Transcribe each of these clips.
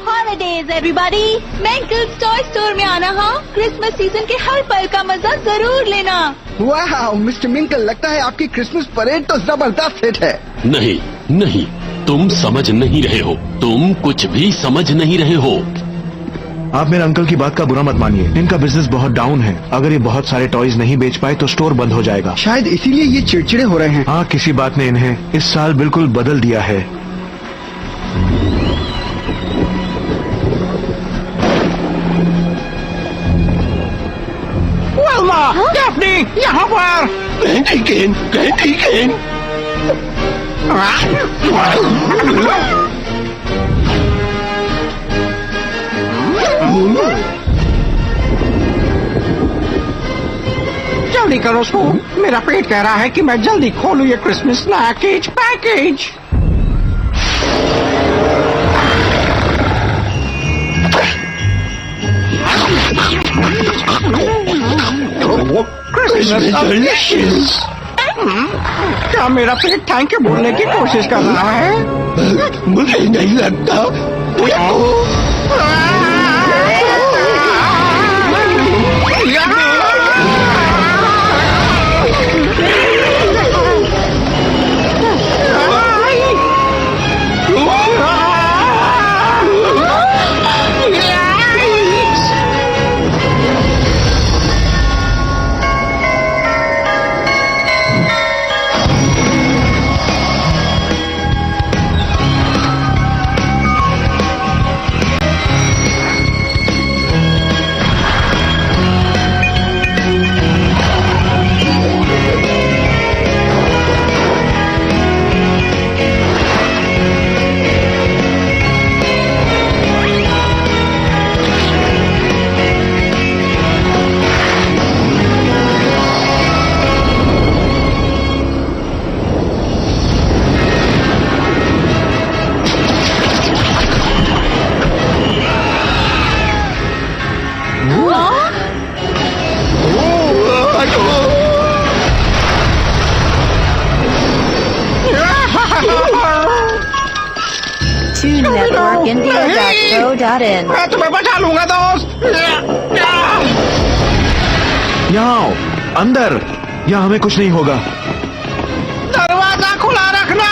Holidays everybody, मेंकल्स toy store में आना। हाँ, क्रिसमस सीजन के हर पल का मजा जरूर लेना। वाह मिस्टर मिंकल, लगता है आपकी क्रिसमस परेड तो जबरदस्त हिट है। नहीं नहीं, तुम समझ नहीं रहे हो, तुम कुछ भी समझ नहीं रहे हो। आप मेरे अंकल की बात का बुरा मत मानिए, इनका बिजनेस बहुत डाउन है। अगर ये बहुत सारे टॉयज नहीं बेच पाए तो स्टोर बंद हो जाएगा। शायद इसीलिए ये चिड़चिड़े हो रहे हैं। हाँ, किसी बात ने इन्हें इस साल बिल्कुल बदल दिया है। डैफ्नी, यहाँ पर। कैंडी केन, कैंडी केन। जल्दी करो सो, मेरा पेट कह रहा है कि मैं जल्दी खोलूं ये क्रिसमस स्नैकेज पैकेज। डिलीशियस। क्या मेरा पेट थैंक यू बोलने की कोशिश कर रहा है? मुझे नहीं लगता। TuneNetworkIndia.co.in। मैं तुम्हें बचा लूंगा दोस्त। यहाँ आओ, अंदर। यहाँ हमें कुछ नहीं होगा। दरवाजा खुला रखना।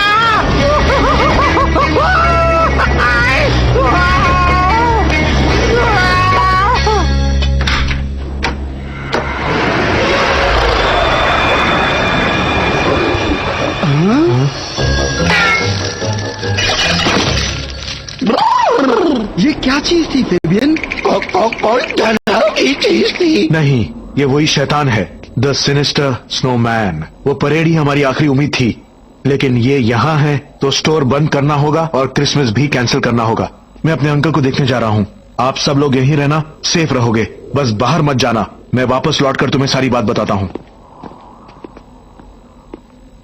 ये क्या चीज थी फेबियन? कौन डरावनी चीज थी? नहीं, ये वही शैतान है, द सिनिस्टर स्नोमैन। वो परेड ही हमारी आखिरी उम्मीद थी, लेकिन ये यहाँ है तो स्टोर बंद करना होगा और क्रिसमस भी कैंसिल करना होगा। मैं अपने अंकल को देखने जा रहा हूँ। आप सब लोग यहीं रहना, सेफ रहोगे, बस बाहर मत जाना। मैं वापस लौटकर तुम्हें सारी बात बताता हूँ।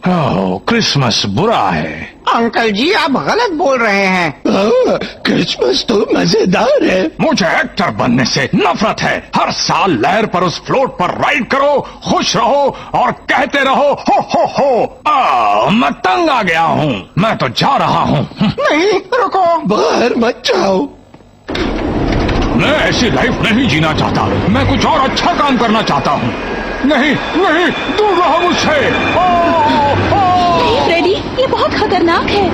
ओह, क्रिसमस बुरा है। अंकल जी, आप गलत बोल रहे हैं। क्रिसमस तो मजेदार है। मुझे एक्टर बनने से नफरत है। हर साल लहर पर उस फ्लोट पर राइड करो, खुश रहो और कहते रहो हो। मैं तंग आ गया हूँ, मैं तो जा रहा हूँ। नहीं, रुको। बाहर मत जाओ। मैं ऐसी लाइफ नहीं जीना चाहता। मैं कुछ और अच्छा काम करना चाहता हूँ। नहीं नहीं, दूर रहो मुझसे। नहीं फ्रेडी, ये बहुत खतरनाक है।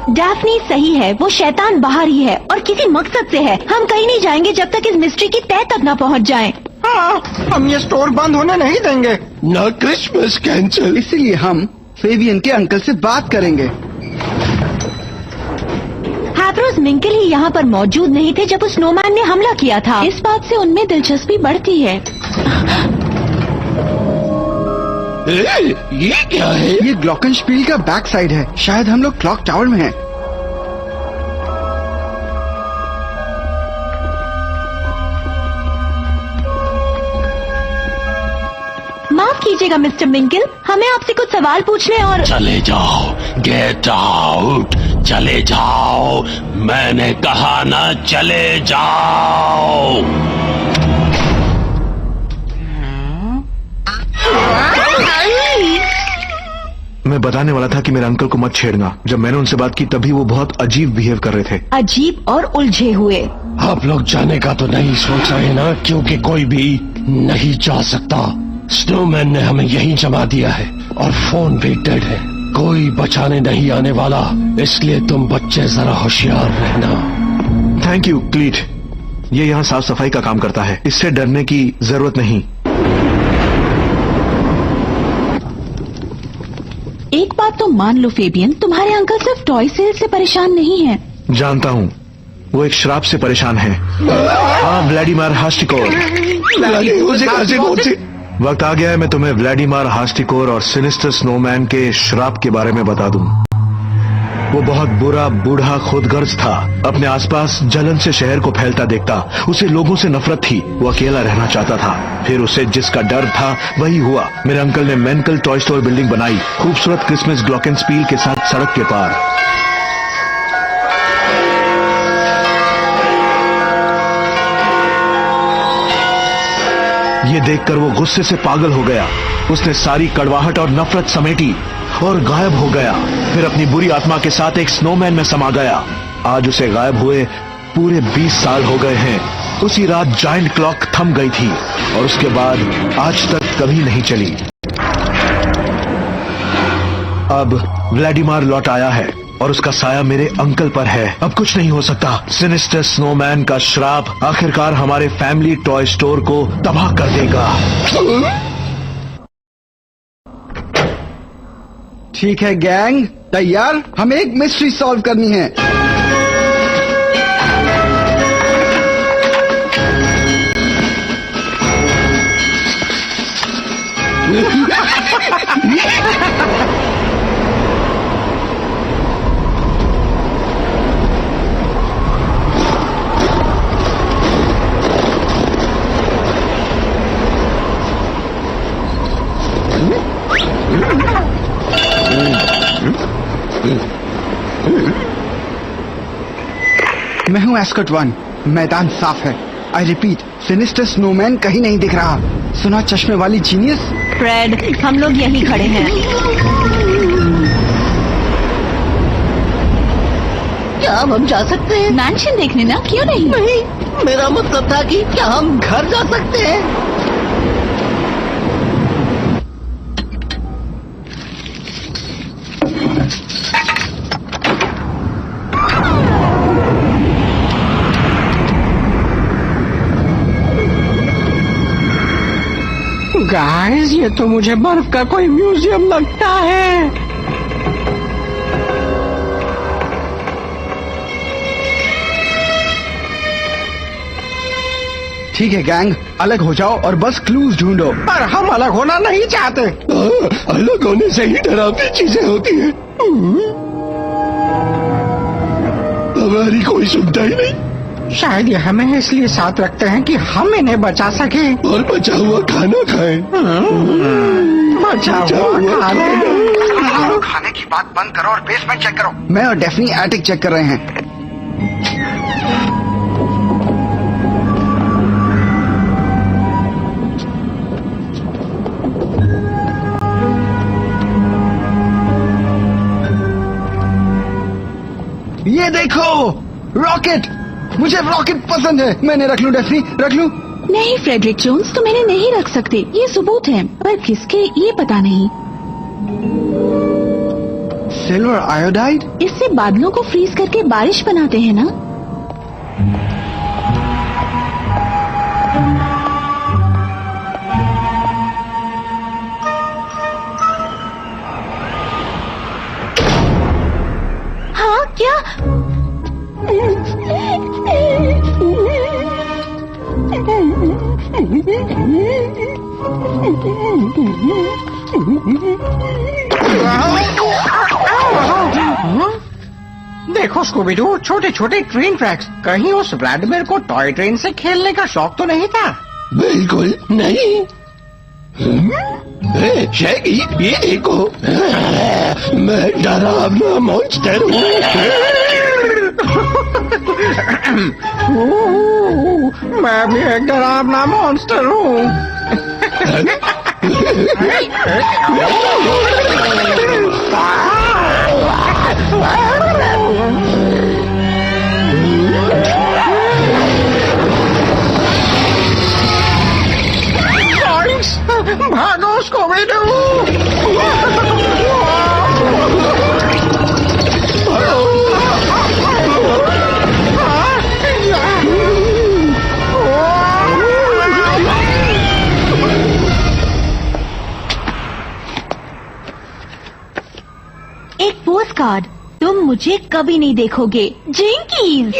डैफ्नी सही है, वो शैतान बाहर ही है और किसी मकसद से है। हम कहीं नहीं जाएंगे जब तक इस मिस्ट्री की तह तक न पहुंच जाएं। हाँ, हम ये स्टोर बंद होने नहीं देंगे। ना क्रिसमस कैंसिल। इसीलिए हम फेबियन के अंकल से बात करेंगे। हैप्रोस मिंकल ही यहाँ पर मौजूद नहीं थे जब उस स्नोमैन ने हमला किया था। इस बात से उनमें दिलचस्पी बढ़ती है। ये क्या है? ये ग्लॉकनस्पील का बैक साइड है। शायद हम लोग क्लॉक टावर में हैं। माफ कीजिएगा मिस्टर मिंकल, हमें आपसे कुछ सवाल पूछने और चले जाओ, गेट आउट, चले जाओ, मैंने कहा ना चले जाओ। मैं बताने वाला था कि मेरे अंकल को मत छेड़ना। जब मैंने उनसे बात की तभी वो बहुत अजीब बिहेव कर रहे थे। अजीब और उलझे हुए। आप लोग जाने का तो नहीं सोच रहे ना, क्योंकि कोई भी नहीं जा सकता। स्नोमैन ने हमें यहीं जमा दिया है और फोन भी डेड है, कोई बचाने नहीं आने वाला, इसलिए तुम बच्चे जरा होशियार रहना। थैंक यू क्लीट, ये यहाँ साफ सफाई का काम करता है, इससे डरने की जरूरत नहीं। एक बात तो मान लो फेबियन, तुम्हारे अंकल सिर्फ टॉय सेल से परेशान नहीं है। जानता हूँ, वो एक श्राप से परेशान है। हाँ, व्लादिमीर हास्टिकोर। वक्त आ गया है मैं तुम्हें व्लादिमीर हास्टिकोर और सिनिस्टर स्नोमैन के श्राप के बारे में बता दूं। वो बहुत बुरा बूढ़ा खुदगर्ज था, अपने आसपास जलन से शहर को फैलता देखता। उसे लोगों से नफरत थी, वो अकेला रहना चाहता था। फिर उसे जिसका डर था वही हुआ। मेरे अंकल ने मेंकल टॉय स्टोर बिल्डिंग बनाई, खूबसूरत क्रिसमस ग्लॉकेनस्पील के साथ सड़क के पार। ये देखकर वो गुस्से से पागल हो गया। उसने सारी कड़वाहट और नफरत समेटी और गायब हो गया। फिर अपनी बुरी आत्मा के साथ एक स्नोमैन में समा गया। आज उसे गायब हुए पूरे 20 साल हो गए हैं। उसी रात जायंट क्लॉक थम गई थी और उसके बाद आज तक कभी नहीं चली। अब व्लादिमीर लौट आया है और उसका साया मेरे अंकल पर है। अब कुछ नहीं हो सकता। सिनिस्टर स्नोमैन का श्राप आखिरकार हमारे फैमिली टॉय स्टोर को तबाह कर देगा। ठीक है गैंग, तैयार? हमें एक मिस्ट्री सॉल्व करनी है। मैं हूँ एस्कॉट 1, मैदान साफ है। आई रिपीट, सिनिस्टर स्नोमैन कहीं नहीं दिख रहा। सुना चश्मे वाली जीनियस? फ्रेड, हम लोग यहीं खड़े हैं। क्या हम जा सकते हैं? मैंशन देखने ना, क्यों नहीं? नहीं, मेरा मतलब था कि क्या हम घर जा सकते हैं? गाइस, ये तो मुझे बर्फ का कोई म्यूजियम लगता है। ठीक है गैंग, अलग हो जाओ और बस क्लूज ढूंढो। पर हम अलग होना नहीं चाहते। अलग होने से ही डरावनी चीजें होती हैं। हमारी कोई सुनता ही नहीं। शायद ये हमें इसलिए साथ रखते हैं कि हम इन्हें बचा सके और बचा हुआ खाना खाएं। बचा हुआ खाना। खाने की बात बंद करो और बेसमेंट चेक करो। मैं और डेफनी एटिक चेक कर रहे हैं। ये देखो, रॉकेट। मुझे रॉकेट पसंद है। मैंने रख लूं डेफनी, रख लूं? नहीं फ्रेडरिक जोन्स, तुम इन्हें नहीं रख सकते। ये सबूत है, पर किसके ये पता नहीं। Silver iodide? इससे बादलों को फ्रीज करके बारिश बनाते हैं ना। हाँ, क्या? देखो स्कूबीडू, छोटे छोटे ट्रेन ट्रैक्स। कहीं उस व्लादिमीर को टॉय ट्रेन से खेलने का शौक तो नहीं था? बिल्कुल नहीं। शैगी, ये देखो, मैं डरावना मॉन्स्टर हूँ। मैं भी एक डरावना मॉन्स्टर हूँ। भागो उसको भी दो। एक पोस्ट कार्ड, तुम मुझे कभी नहीं देखोगे, जिंकीज।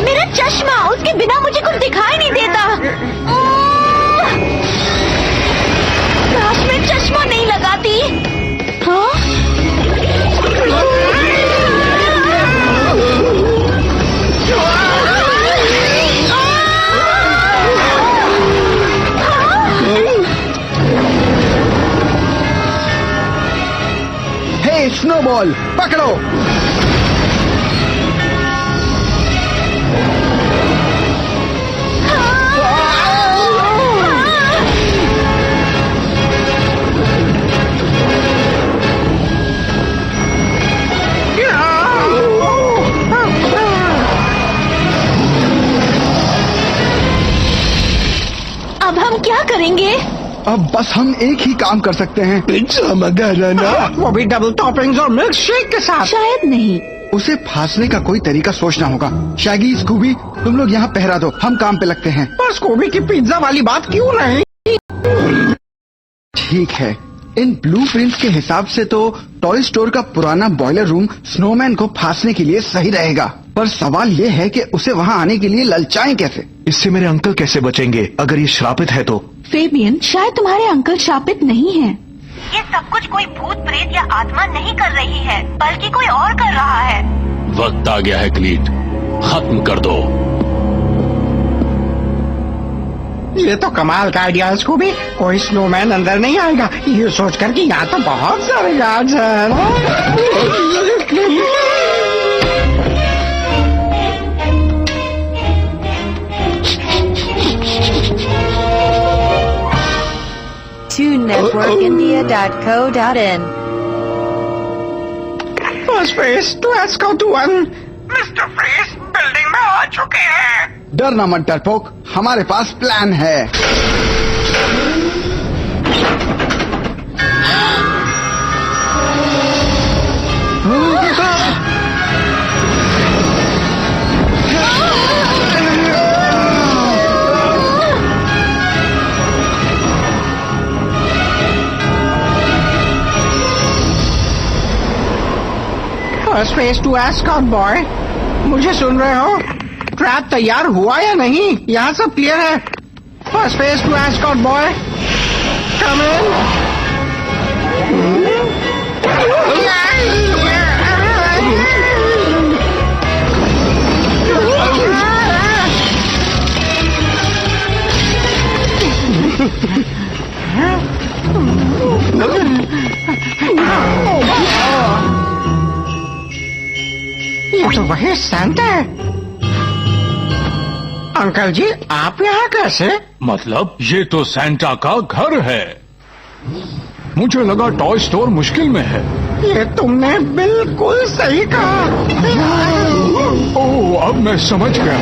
मेरा चश्मा, उसके बिना मुझे कुछ दिखाई नहीं देता। काश मैं चश्मा नहीं लगाती। हाँ? हे स्नोबॉल, पकड़ो। अब हम क्या करेंगे? अब बस हम एक ही काम कर सकते हैं। पिज्जा मंगाना ना। वो भी डबल टॉपिंग्स और मिल्क शेक के साथ। शायद नहीं। उसे फांसने का कोई तरीका सोचना होगा। शैगी, स्कूबी, तुम लोग यहाँ पहरा दो, हम काम पे लगते हैं। पर स्कूबी की पिज्जा वाली बात क्यों नहीं? ठीक है, इन ब्लूप्रिंट्स के हिसाब से तो टॉय स्टोर का पुराना बॉयलर रूम स्नोमैन को फांसने के लिए सही रहेगा। पर सवाल ये है कि उसे वहाँ आने के लिए ललचाएं कैसे? इससे मेरे अंकल कैसे बचेंगे अगर ये श्रापित है तो? फेबियन, शायद तुम्हारे अंकल शापित नहीं हैं। ये सब कुछ कोई भूत प्रेत या आत्मा नहीं कर रही है, बल्कि कोई और कर रहा है। वक्त आ गया है क्लीट, खत्म कर दो। ये तो कमाल का आइडिया है स्कूबी। कोई स्नोमैन अंदर नहीं आएगा, ये सोचकर कि यहाँ तो बहुत सारे गार्ड्स हैं। 2networkindia.co.in first face to escort 1। Mister फ्रेस बिल्डिंग में आ चुके हैं। डरना मत डरपोक, हमारे पास प्लान है। First face to escort boy, मुझे सुन रहे हो? ट्रैप तैयार हुआ या नहीं? यहाँ सब क्लियर है। First face to escort boy, come in. ये तो वही सैंटा है। अंकल जी, आप यहाँ कैसे? मतलब ये तो सैंटा का घर है। मुझे लगा टॉय स्टोर मुश्किल में है। ये तुमने बिल्कुल सही कहा। ओह, अब मैं समझ गया।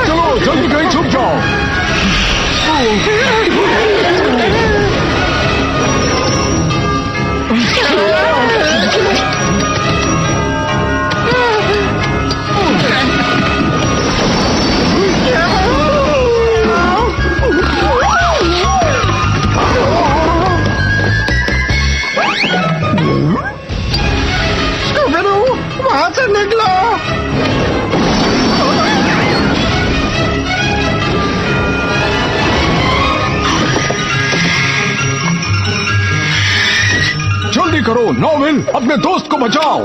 चलो जल्दी कहीं छुप जाओ। वहां से निकलो। जल्दी करो नॉविल, अपने दोस्त को बचाओ।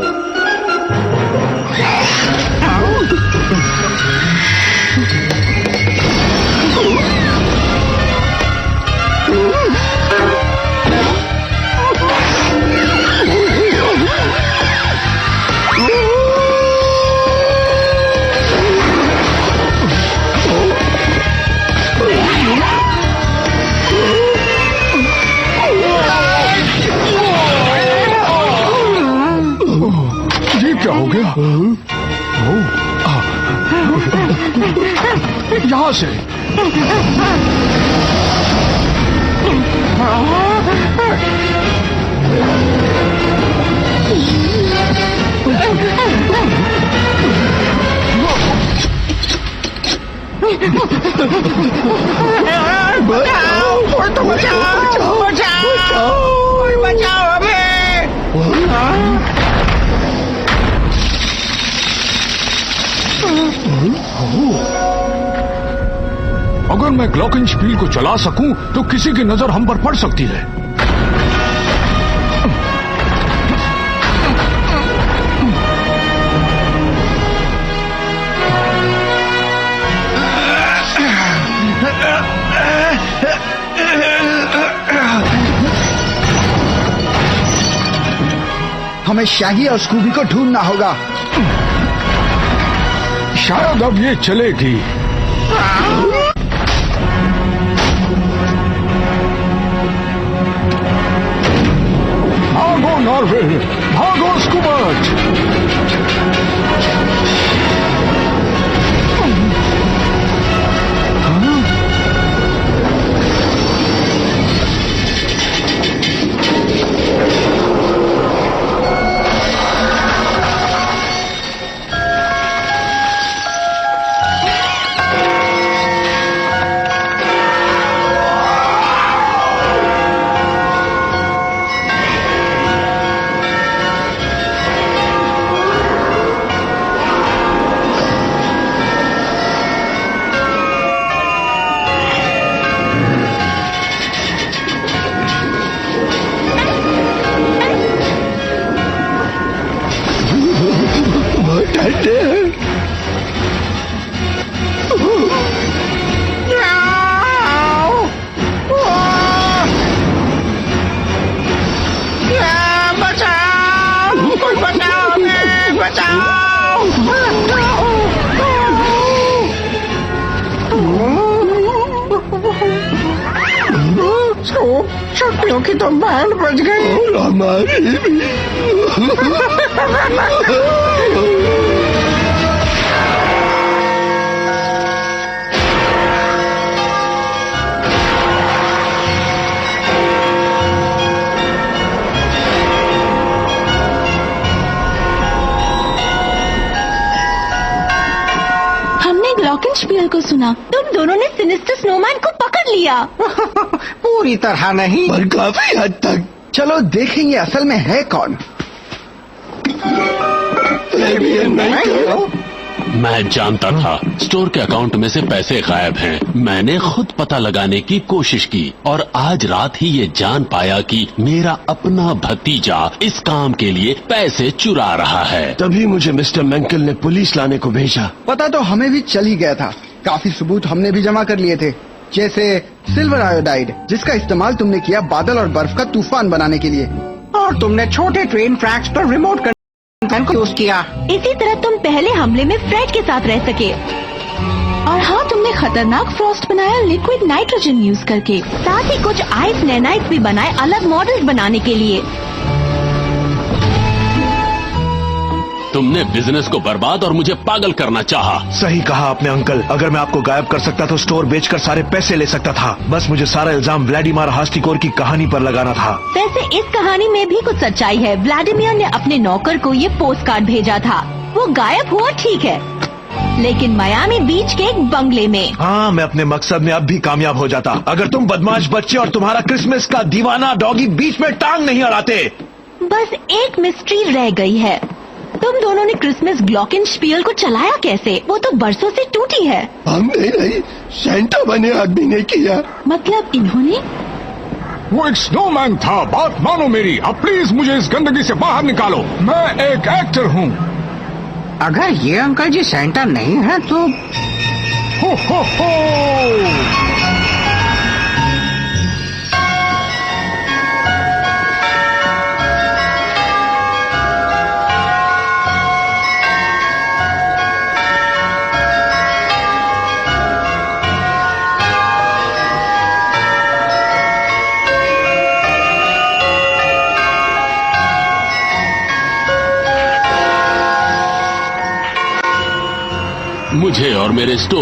कहां से? बचाओ, तो बचाओ, बचाओ, बचाओ हमें। अगर मैं ग्लॉकेनस्पील को चला सकूं तो किसी की नजर हम पर पड़ सकती है। हमें शैगी और स्कूबी को ढूंढना होगा। शायद अब ये चलेगी। भागो नॉर्वे, भागो स्कूबर्ट। शक्तियों की तो बैंड बज गई। और हमारी भी। हमने ग्लॉकेनस्पील को सुना। तुम दोनों ने सिनिस्टर स्नोमैन को पकड़ लिया। पूरी तरह नहीं, पर काफी हद तक। चलो देखेंगे असल में है कौन। मैं जानता था स्टोर के अकाउंट में से पैसे गायब हैं। मैंने खुद पता लगाने की कोशिश की और आज रात ही ये जान पाया कि मेरा अपना भतीजा इस काम के लिए पैसे चुरा रहा है। तभी मुझे मिस्टर मैंकल ने पुलिस लाने को भेजा। पता तो हमें भी चल ही गया था। काफी सबूत हमने भी जमा कर लिए थे, जैसे सिल्वर आयोडाइड जिसका इस्तेमाल तुमने किया बादल और बर्फ का तूफान बनाने के लिए, और तुमने छोटे ट्रेन ट्रैक्स पर रिमोट कंट्रोल को यूज किया। इसी तरह तुम पहले हमले में फ्रेड के साथ रह सके। और हाँ, तुमने खतरनाक फ्रॉस्ट बनाया लिक्विड नाइट्रोजन यूज करके। साथ ही कुछ आइस नैनाइट्स भी बनाए अलग मॉडल्स बनाने के लिए। तुमने बिजनेस को बर्बाद और मुझे पागल करना चाहा। सही कहा आपने अंकल। अगर मैं आपको गायब कर सकता तो स्टोर बेचकर सारे पैसे ले सकता था। बस मुझे सारा इल्जाम व्लादिमीर हास्तिकोर की कहानी पर लगाना था। वैसे इस कहानी में भी कुछ सच्चाई है। व्लादिमीर ने अपने नौकर को ये पोस्ट कार्ड भेजा था। वो गायब हुआ ठीक है, लेकिन मियामी बीच के एक बंगले में। हाँ, मैं अपने मकसद में अब भी कामयाब हो जाता अगर तुम बदमाश बच्चे और तुम्हारा क्रिसमस का दीवाना डॉगी बीच में टांग नहीं अड़ाते। बस एक मिस्ट्री रह गई है। तुम दोनों ने क्रिसमस ग्लॉकेनस्पील को चलाया कैसे? वो तो बरसों से टूटी है। हमने नहीं, सेंटा बने आदमी ने किया। मतलब इन्होंने? वो एक स्नोमैन था। बात मानो मेरी। अब प्लीज मुझे इस गंदगी से बाहर निकालो। मैं एक एक्टर हूँ। अगर ये अंकल जी सेंटा नहीं है तो हो। मुझे और मेरे स्टोर